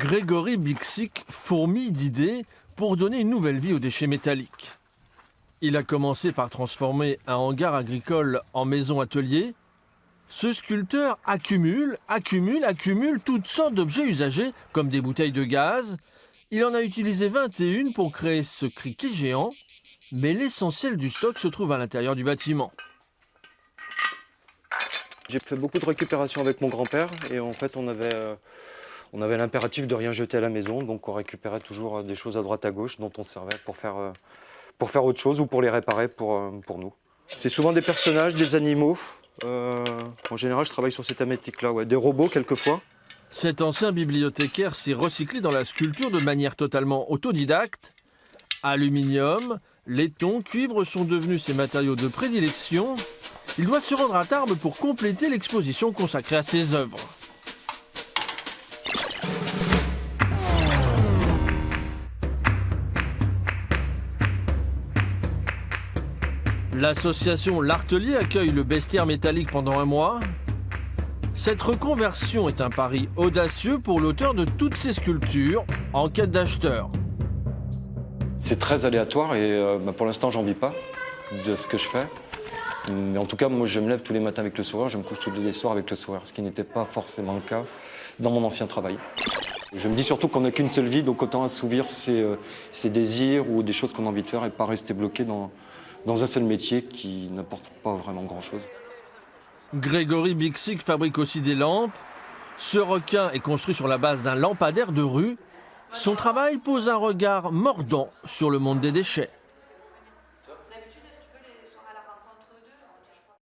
Grégory Bixic fourmille d'idées pour donner une nouvelle vie aux déchets métalliques. Il a commencé par transformer un hangar agricole en maison-atelier. Ce sculpteur accumule toutes sortes d'objets usagés, comme des bouteilles de gaz. Il en a utilisé 21 pour créer ce criquet géant, mais l'essentiel du stock se trouve à l'intérieur du bâtiment. J'ai fait beaucoup de récupération avec mon grand-père et en fait on avait l'impératif de rien jeter à la maison, donc on récupérait toujours des choses à droite à gauche dont on se servait pour faire autre chose ou pour les réparer pour nous. C'est souvent des personnages, des animaux. En général je travaille sur ces thématiques-là, ouais. Des robots quelquefois. Cet ancien bibliothécaire s'est recyclé dans la sculpture de manière totalement autodidacte. Aluminium, laiton, cuivre sont devenus ses matériaux de prédilection. Il doit se rendre à Tarbes pour compléter l'exposition consacrée à ses œuvres. L'association L'Artelier accueille le bestiaire métallique pendant un mois. Cette reconversion est un pari audacieux pour l'auteur de toutes ces sculptures en quête d'acheteurs. C'est très aléatoire et pour l'instant j'en vis pas de ce que je fais. Mais en tout cas, moi je me lève tous les matins avec le sourire, je me couche tous les soirs avec le sourire, ce qui n'était pas forcément le cas dans mon ancien travail. Je me dis surtout qu'on n'a qu'une seule vie, donc autant assouvir ses désirs ou des choses qu'on a envie de faire et pas rester bloqué dans un seul métier qui n'apporte pas vraiment grand-chose. Grégory Bixic fabrique aussi des lampes. Ce requin est construit sur la base d'un lampadaire de rue. Son travail pose un regard mordant sur le monde des déchets.